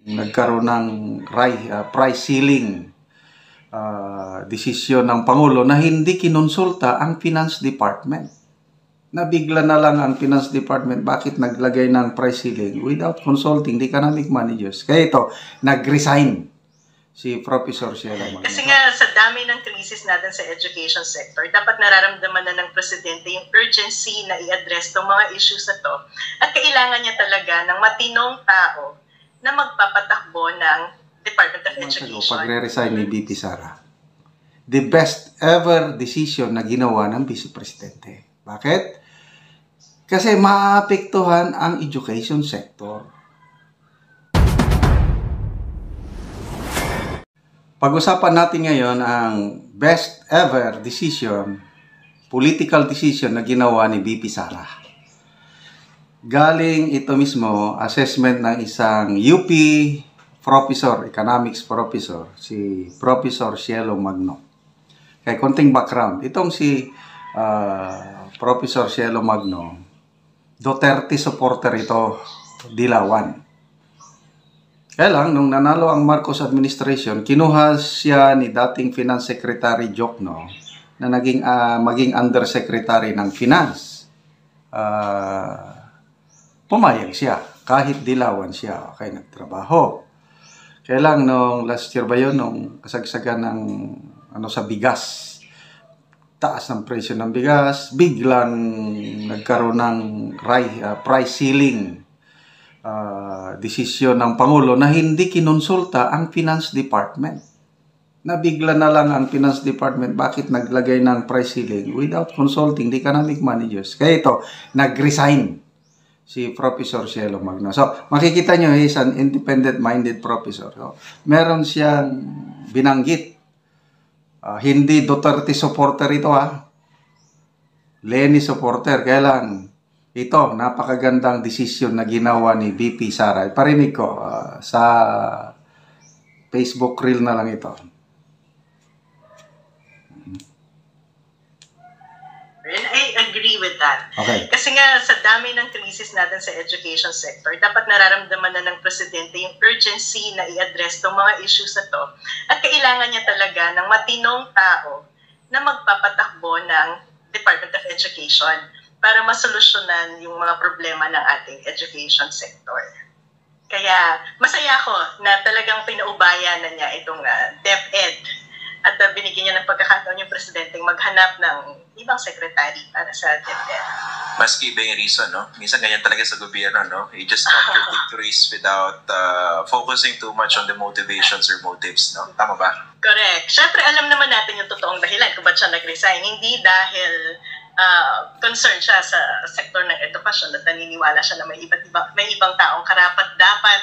nagkaroon ng price ceiling desisyon ng Pangulo na hindi kinonsulta ang Finance Department. Nabigla na lang ang Finance Department bakit naglagay ng price ceiling without consulting the economic managers. Kaya ito, nag-resign si Professor Cielo Magno. Kasi nga sa dami ng krisis natin sa education sector, dapat nararamdaman na ng Presidente yung urgency na i-address itong mga issues na to. At kailangan niya talaga ng matinong tao na magpapatakbo ng Department of Education. Pagre-resign ni VP Sara. The best ever decision na ginawa ng Vice Presidente. Bakit? Kasi maapektuhan ang education sector. Pag-usapan natin ngayon ang best ever decision, political decision na ginawa ni VP Sara. Galing ito mismo, assessment ng isang UP professor, economics professor, si Professor Cielo Magno. Kaya konting background, itong si Professor Cielo Magno, Duterte supporter ito, Dilawan. Kaya lang, nung nanalo ang Marcos administration, kinuha siya ni dating Finance Secretary Jokno na maging undersecretary ng Finance. Pumayag siya, kahit Dilawan siya, okay, nagtrabaho. Kaya lang, nung last year ba yun, nung kasagsagan ng sa bigas, taas ng presyo ng bigas, biglang nagkaroon ng price ceiling desisyon ng Pangulo na hindi kinonsulta ang Finance Department. Nabigla na lang ang Finance Department bakit naglagay ng price ceiling without consulting the economic managers. Kaya ito, nag-resign si Professor Cielo Magno. So, makikita nyo, he is an independent-minded professor. So, meron siyang binanggit. Hindi Duterte supporter ito, Leni supporter. Kaya lang, ito, napakagandang desisyon na ginawa ni VP Sara. Parinig ko, sa Facebook reel na lang ito. I agree with that. Okay. Kasi nga sa dami ng krisis natin sa education sector, dapat nararamdaman na ng Presidente yung urgency na i-address itong mga issues na to. At kailangan niya talaga ng matinong tao na magpapatakbo ng Department of Education para masolusyonan yung mga problema ng ating education sector. Kaya masaya ako na talagang pinaubayan na niya itong DepEd at binigyan niya ng pagkakataon yung Presidente maghanap ng ibang secretary para sa DepEd. Maski iba yung reason, no? Minsan ganyan talaga sa gobyerno, no? You just contradictories without focusing too much on the motivations or motives, no? Tama ba? Correct. Siyempre, alam naman natin yung totoong dahilan kung ba't siya nag-resign. Hindi dahil concern siya sa sektor ng edukasyon at naniniwala siya na may ibang taong karapat-dapat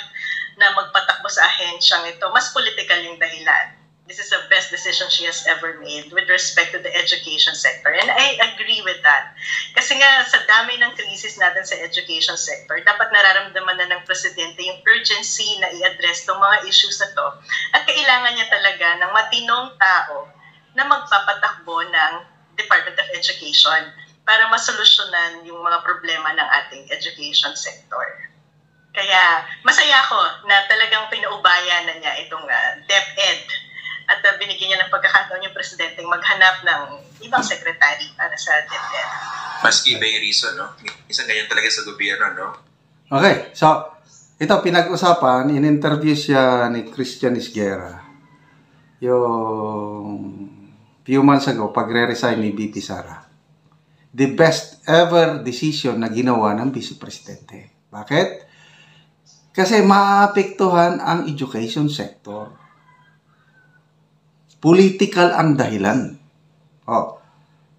na magpatakbo sa ahensyang ito. Mas political yung dahilan. This is the best decision she has ever made with respect to the education sector. And I agree with that. Kasi nga sa dami ng krisis natin sa education sector, dapat nararamdaman na ng Presidente yung urgency na i-address itong mga issues na to. At kailangan niya talaga ng matinong tao na magpapatakbo ng Department of Education para masolusyonan yung mga problema ng ating education sector. Kaya masaya ako na talagang pinaubayan na niya itong DepEd at binigyan niya ng pagkakataon yung Presidente maghanap ng ibang secretary para sa DepEd. Maski iba yung reason, no? Minsan ganyan talaga sa gobyerno, no? Okay, so ito pinag-usapan, in-interview siya ni Christian Isguera yung few months ago pagre-resign ni VP Sara. The best ever decision na ginawa ng Vice Presidente. Bakit? Kasi maapektuhan ang education sector. Political ang dahilan.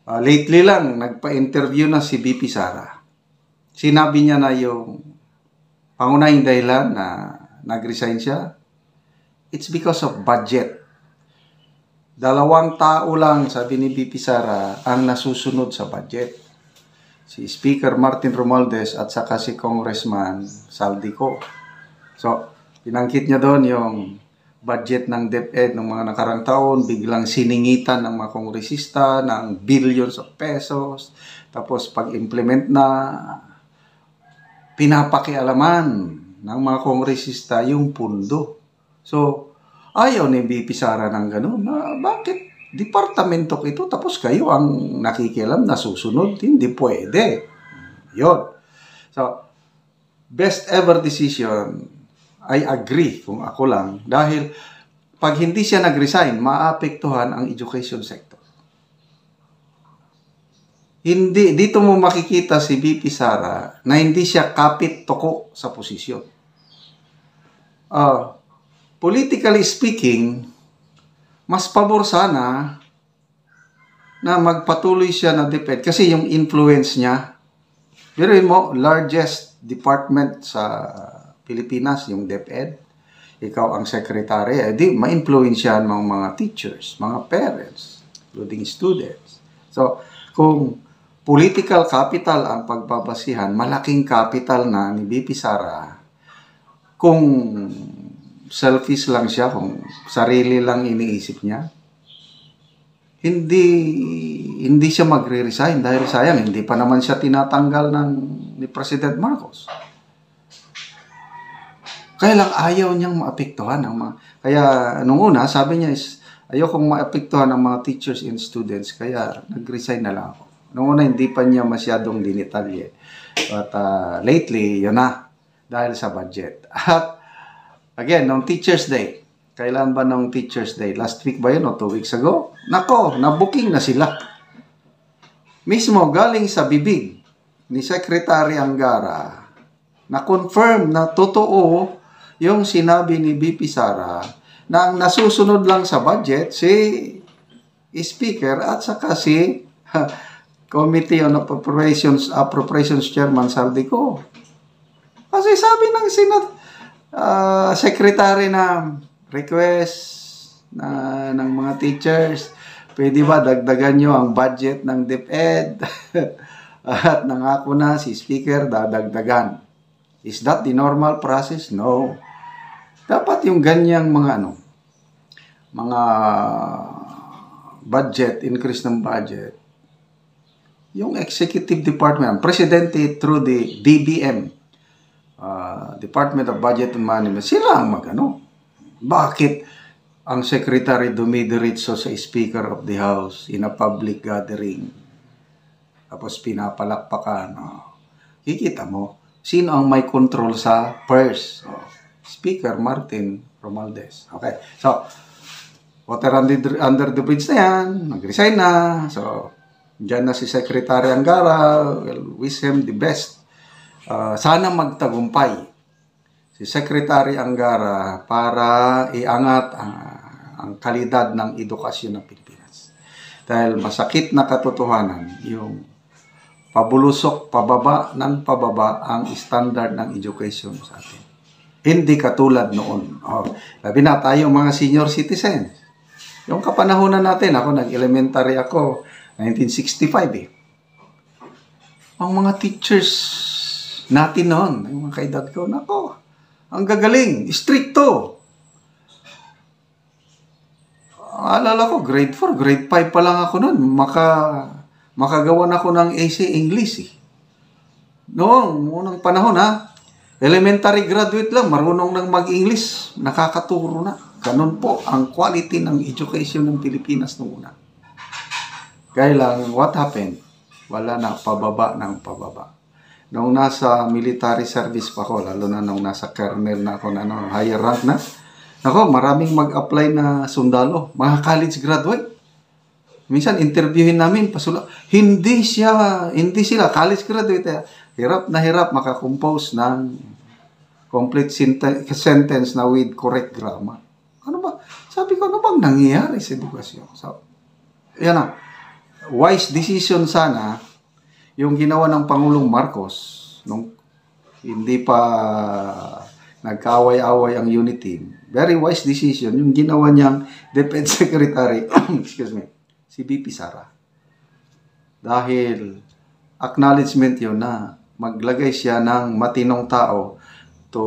Lately lang, nagpa-interview na si VP Sara. Sinabi niya na yung pangunahing dahilan na nag-resign siya. It's because of budget. 2 tao lang, sabi ni VP Sara, ang nasusunod sa budget. Si Speaker Martin Romualdez at saka si Congressman Saldico. So, pinangkit niya doon yung budget ng DepEd ng mga nakarang taon, biglang siningitan ng mga kongresista ng billions of pesos. Tapos pag-implement na, pinapakialaman ng mga kongresista yung pundo. So, ayaw ni BP Sara ng gano'n. Bakit departamento ito tapos kayo ang nakikialam na susunod? Hindi pwede. Yun. So, best ever decision, I agree kung ako lang. Dahil pag hindi siya nag-resign, maapektuhan ang education sector. Hindi, dito mo makikita si BP Sara na hindi siya kapit toko sa posisyon. Politically speaking, mas pabor sana na magpatuloy siya na DepEd kasi yung influence niya, pero mo, largest department sa Pilipinas, yung DepEd, ikaw ang secretary, di ma-influensyahan mga teachers, mga parents, including students. So, kung political capital ang pagbabasihan, malaking capital na ni BP Sara. Kung selfish lang siya, kung sarili lang iniisip niya, hindi siya magre-resign dahil sayang, hindi pa naman siya tinatanggal ni President Marcos. Kaya lang ayaw niyang maapektuhan ang mga... Kaya nung una, sabi niya is, ayokong maapektuhan ang mga teachers and students, kaya nag-resign na lang ako. Noong una, hindi pa niya masyadong dinitalye. But lately, yun na. Dahil sa budget. At again, nung Teacher's Day. Kailan ba nung Teacher's Day? Last week ba yun o 2 weeks ago? Nako, na-booking na sila. Mismo, galing sa bibig ni Secretary Angara, na-confirm na totoo yung sinabi ni BP Sara na ang nasusunod lang sa budget si Speaker at saka si Committee on Appropriations Chairman Saldico. Kasi sabi ng Secretary na request ng mga teachers, pwede ba dagdagan nyo ang budget ng DepEd? At nangako na si Speaker dadagdagan. Is that the normal process? No. Dapat yung ganyang mga budget, increase ng budget, yung executive department, presidente through the DBM, Department of Budget and Management, sila ang Bakit ang secretary dumidiretso sa Speaker of the House in a public gathering? Tapos pinapalakpakan. Kikita mo, sino ang may control sa purse? Speaker Martin Romualdez. Okay, so, water under the bridge na yan, nag-resign na, so, diyan na si Secretary Angara, wish him the best. Sana magtagumpay si Secretary Angara para iangat ang kalidad ng edukasyon ng Pilipinas. Dahil masakit na katotohanan, yung pabulusok, pababa ang standard ng education sa atin. Hindi katulad noon. Labi na tayo mga senior citizens. Yung kapanahonan natin, ako nag-elementary ako, 1965 Ang mga teachers natin noon, yung mga kaedad ko, nako, ang gagaling, stricto. Alala ko, grade 4, grade 5 pa lang ako noon, makagawan ako ng AC English Noong unang panahon elementary graduate lang, marunong nang mag-English, nakakaturo na. Ganun po ang quality ng education ng Pilipinas noong una. Kaya lang, what happened? Wala na, pababa ng pababa. Nung nasa military service pa ako, lalo na nung nasa colonel na ako, higher rank na, maraming mag-apply na sundalo, mga college graduate. Minsan, interviewin namin, hindi sila college graduate. Hirap na hirap makakompose ng complete sentence na with correct grammar. Ano ba? Sabi ko, ano bang nangyayari sa edukasyon? So, yan na. Wise decision sana yung ginawa ng Pangulong Marcos nung hindi pa nagkaaway-away ang unit team. Very wise decision yung ginawa niyang Defense Secretary, excuse me, si BP Sara. Dahil acknowledgement yun na maglagay siya ng matinong tao to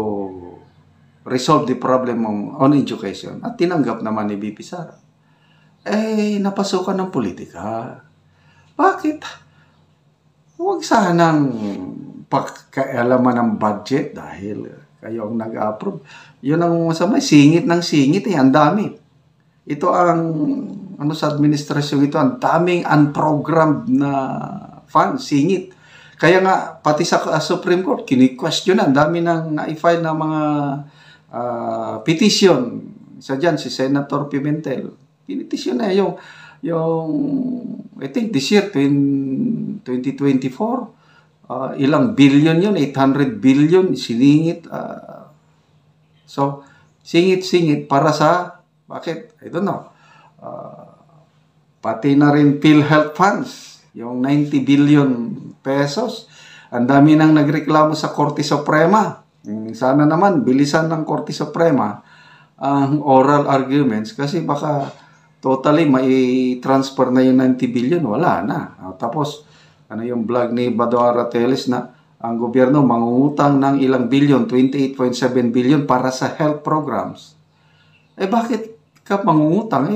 resolve the problem on education. At tinanggap naman ni BP Sara. Napasukan ng politika. Bakit? Huwag sanang pagkaalaman ng budget dahil Kayo ang nag-approve. Yun ang masama. Singit ng singit eh. Ang dami. Ito ang, sa administrasyon ito, ang daming unprogrammed na funds, singit. Kaya nga, pati sa Supreme Court, kini-question na. Ang dami nang na-file na mga petition. Isa dyan, si Senator Pimentel. Pinitisyon na yung I think this year, 2024, ilang billion yun, 800 billion, siningit. So, singit-singit para sa, bakit? I don't know. Pati na rin PhilHealth funds, yung 90 billion pesos. Ang dami nang nagreklamo sa Korte Suprema. Sana naman, bilisan ng Korte Suprema ang oral arguments kasi baka totally may transfer na yung 90 billion, wala na. Tapos, yung blog ni Badong Arateles na ang gobyerno mangungutang ng ilang billion, 28.7 billion para sa health programs. Bakit ka mangungutang?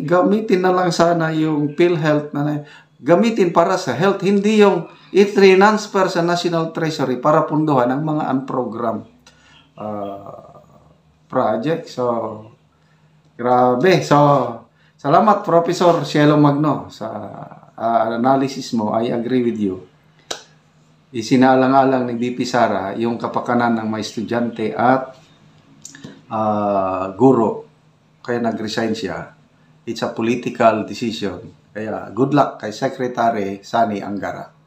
Gamitin na lang sana yung PhilHealth na gamitin para sa health, hindi yung i-transfer sa National Treasury para punduhan ang mga unprogrammed project. So, grabe. So, salamat, Professor Cielo Magno, sa analysis mo. I agree with you. Isinaalang-alang ni BP Sara yung kapakanan ng mga estudyante at guro. Kaya nag-resign siya. It's a political decision. Kaya good luck kay Secretary Sani Angara.